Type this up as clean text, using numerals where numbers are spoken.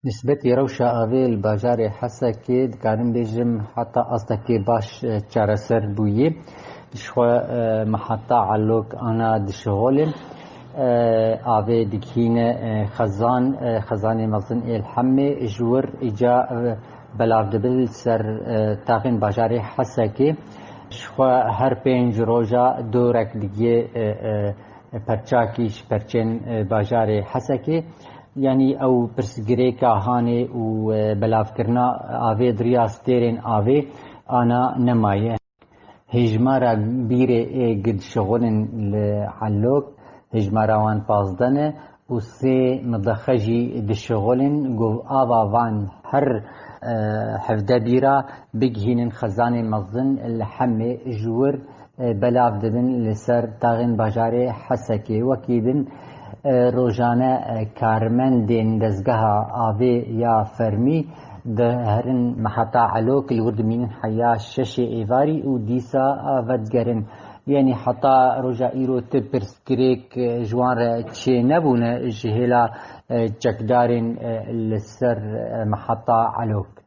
نسبتي روشة آوی الباجار حسكي دكارم بيجم حتى أصدقي باش چارسر بويه شخوا محطة علوك أنا دشغولم آوی دكين خزان مزن الحمي جور إجا بلاف دبل سر تاغين باجار حسكي شخوا هر پنج روجا دورك دگيه پرچاكيش پرچن باجار حسكي يعني او برسگريكا هاني و بلاف کرنا آوه درياس تيرين آوه انا نمايه هجمارا بيري قد شغلن لعلوك هجمارا وان پازدنه و سي مدخجي دشغلن قو آوا وان هر حفده بيرا بگهينن خزان مزن الحمي جور بلاف دبن لسر تاغن باجار حسكي وكيبن روزانه کارمندین دزگاه آوی یا فرمی ده هرن محطة علوك الورد من حياة شش إيفاري وديسا ودگرن يعني حتى رجع إيرو تبرسكريك جوان تشي نبونا جهلا جكدارين لسر محطة علوك